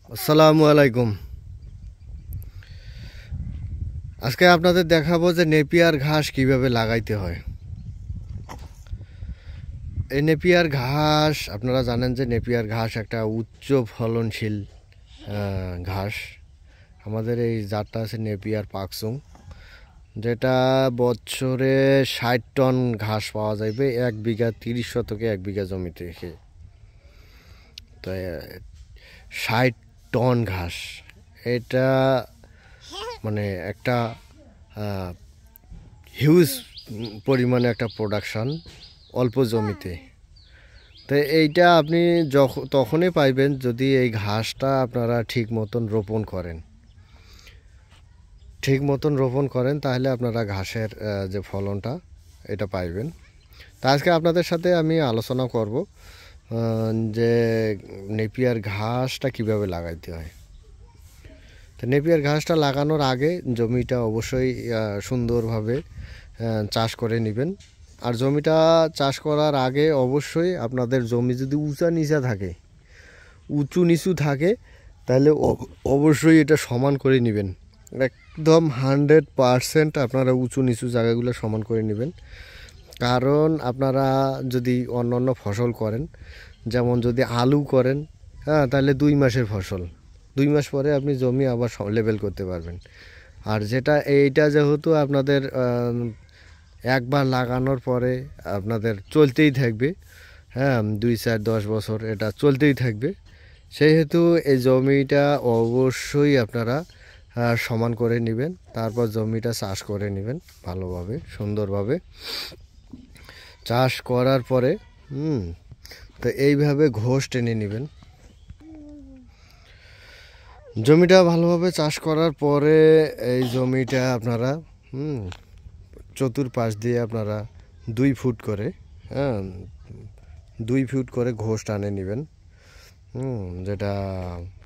আসসালামু আলাইকুম। আজকে আপনাদের দেখাবো যে নেপিয়ার ঘাস কিভাবে লাগাইতে হয়। এই নেপিয়ার ঘাস আপনারা জানেন যে নেপিয়ার ঘাস একটা উচ্চ ফলনশীল ঘাস। আমাদের এই জাতটা আছে নেপিয়ার পাকসুং, যেটা বছরে 60 টন ঘাস পাওয়া যাবে 1 বিঘা 30 শতকে 1 বিঘা জমিতে রেখে। তো 60 টন ঘাস, এটা মানে একটা হিউজ পরিমাণে একটা প্রোডাকশান অল্প জমিতে। তো এইটা আপনি তখনই পাইবেন যদি এই ঘাসটা আপনারা ঠিক মতন রোপণ করেন, তাহলে আপনারা ঘাসের যে ফলনটা এটা পাইবেন। তা আজকে আপনাদের সাথে আমি আলোচনা করব যে নেপিয়ার ঘাসটা কিভাবে লাগাইতে হয়। তো নেপিয়ার ঘাসটা লাগানোর আগে জমিটা অবশ্যই সুন্দরভাবে চাষ করে নেবেন। আর জমিটা চাষ করার আগে অবশ্যই আপনাদের জমি যদি উঁচু নিচু থাকে তাহলে অবশ্যই এটা সমান করে নেবেন। একদম 100% আপনারা উঁচু নিচু জায়গাগুলো সমান করে নেবেন। কারণ আপনারা যদি অন্য ফসল করেন, যেমন যদি আলু করেন, তাহলে 2 মাসের ফসল, 2 মাস পরে আপনি জমি আবার লেবেল করতে পারবেন। আর এইটা যেহেতু আপনাদের একবার লাগানোর পরে আপনাদের চলতেই থাকবে, 2, 4, 10 বছর এটা চলতেই থাকবে, সেহেতু এই জমিটা অবশ্যই আপনারা সমান করে নেবেন। তারপর জমিটা চাষ করে নেবেন ভালোভাবে, সুন্দরভাবে চাষ করার পরে তো এইভাবে ঘোষ টেনে নেবেন। জমিটা ভালোভাবে চাষ করার পরে এই জমিটা আপনারা চতুর্পাশ দিয়ে আপনারা 2 ফুট করে 2 ফুট করে ঘোষ টানে নেবেন, যেটা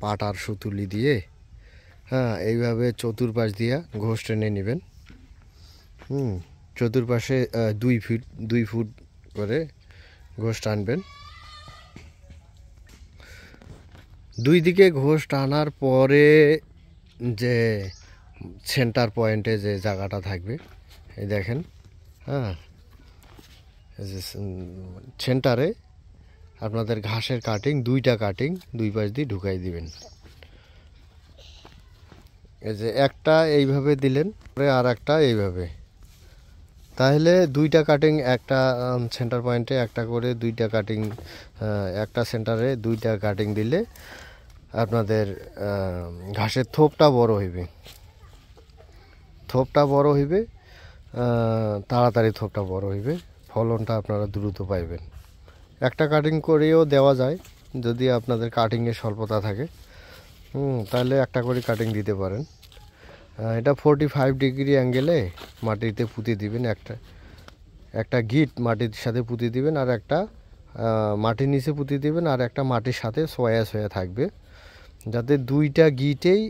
পাটার সুতুলি দিয়ে এইভাবে চতুর্পাশ দিয়ে ঘোষ টেনে নেবেন। চতুর্পাশে 2 ফুট করে ঘোষ টানবেন। 2 দিকে ঘোষ টানার পরে যে সেন্টার পয়েন্টে যে জায়গাটা থাকবে, এই দেখেন, সেন্টারে আপনাদের ঘাসের কাটিং 2টা কাটিং 2 পাশ দিয়ে ঢুকাই দিবেন। এই যে একটা এইভাবে দিলেন, পরে আর একটা এইভাবে, তাহলে 2টা কাটিং একটা সেন্টার পয়েন্টে একটা করে 2টা কাটিং, একটা সেন্টারে 2টা কাটিং দিলে আপনাদের ঘাসের থোপটা বড় হইবে, তাড়াতাড়ি থোপটা বড় হইবে, ফলনটা আপনারা দ্রুত পাইবেন। একটা কাটিং করেও দেওয়া যায়, যদি আপনাদের কাটিংয়ের স্বল্পতা থাকে তাহলে একটা করে কাটিং দিতে পারেন। এটা 45 ডিগ্রি অ্যাঙ্গেলে মাটিতে পুঁতে দিবেন, একটা গিট মাটির সাথে পুঁতে দিবেন, আর একটা মাটির নিচে পুঁতে দিবেন, আর একটা মাটির সাথে সোয়া থাকবে, যাতে 2টা গিটেই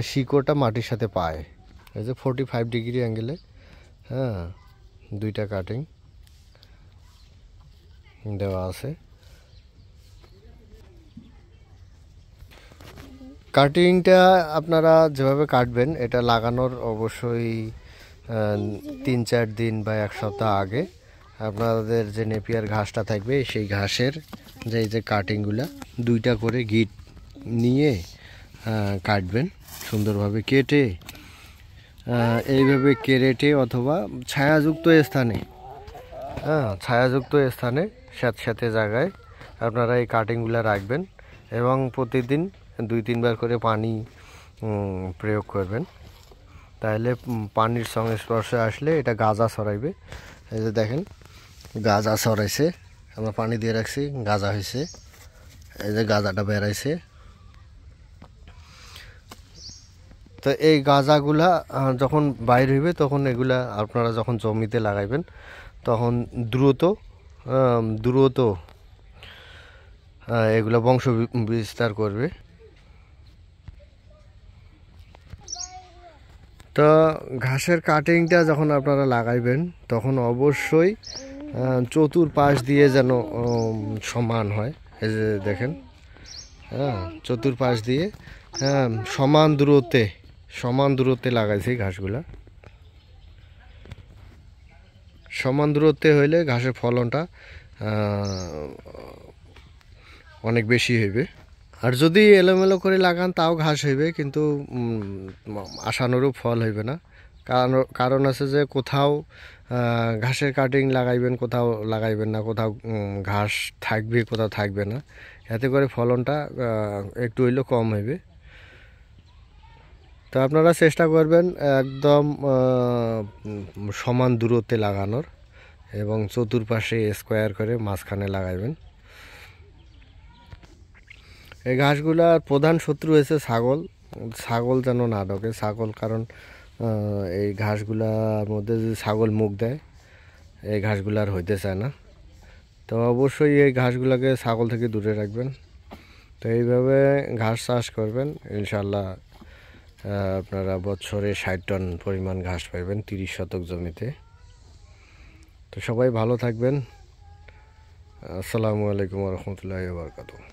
শিকড়টা মাটির সাথে পায়। এই যে 45 ডিগ্রি অ্যাঙ্গেলে 2টা কাটিং দেওয়া আছে। কাটিংটা আপনারা যেভাবে কাটবেন, এটা লাগানোর অবশ্যই 3-4 দিন বা 1 সপ্তাহ আগে আপনাদের যে নেপিয়ার ঘাসটা থাকবে সেই ঘাসের যে কাটিংগুলা 2টা করে গিট নিয়ে কাটবেন সুন্দরভাবে, কেটে এইভাবে কেটে অথবা ছায়াযুক্ত স্থানে স্যাঁতস্যাঁতে জায়গায় আপনারা এই কাটিংগুলো রাখবেন এবং প্রতিদিন 2-3 বার করে পানি প্রয়োগ করবেন। তাহলে পানির সংস্পর্শে আসলে এটা গাজা ছড়াইবে। এই যে দেখেন, গাজা ছড়াইছে, আমরা পানি দিয়ে রাখছি, গাজা হয়েছে, এই যে গাজাটা বেরাইছে। তো এই গাজাগুলা যখন বাইর হইবে তখন এগুলা আপনারা যখন জমিতে লাগাইবেন তখন দ্রুত এগুলা বংশ বিস্তার করবে। তো ঘাসের কাটিংটা যখন আপনারা লাগাইবেন তখন অবশ্যই চতুর্পাশ দিয়ে যেন সমান হয়। এই যে দেখেন, হ্যাঁ, চতুর্পাশ দিয়ে হ্যাঁ সমান দূরত্বে লাগাইছি ঘাসগুলা। সমান দূরত্বে হইলে ঘাসের ফলনটা অনেক বেশি হইবে। আর যদি এলোমেলো করে লাগান তাও ঘাস হইবে, কিন্তু আশানুরূপ ফল হইবে না। কারণ আছে যে কোথাও ঘাসের কাটিং লাগাইবেন, কোথাও লাগাইবেন না, কোথাও ঘাস থাকবে, কোথাও থাকবে না, এতে করে ফলনটা একটু হইলেও কম হইবে। তো আপনারা চেষ্টা করবেন একদম সমান দূরত্বে লাগানোর, এবং চতুর্পাশে স্কোয়ার করে মাঝখানে লাগাইবেন। এই ঘাসগুলার প্রধান শত্রু হয়েছে ছাগল। ছাগল যেন না ঢোকে, কারণ এই ঘাসগুলার মধ্যে যদি ছাগল মুখ দেয় এই ঘাসগুলো আর হইতে চায় না। তো অবশ্যই এই ঘাসগুলোকে ছাগল থেকে দূরে রাখবেন। তো এইভাবে ঘাস চাষ করবেন, ইনশাল্লাহ আপনারা বছরে 60 টন পরিমাণ ঘাস পাইবেন 30 শতক জমিতে। তো সবাই ভালো থাকবেন। আসসালামু আলাইকুম ওয়া রাহমাতুল্লাহি ওয়া বারাকাতুহু।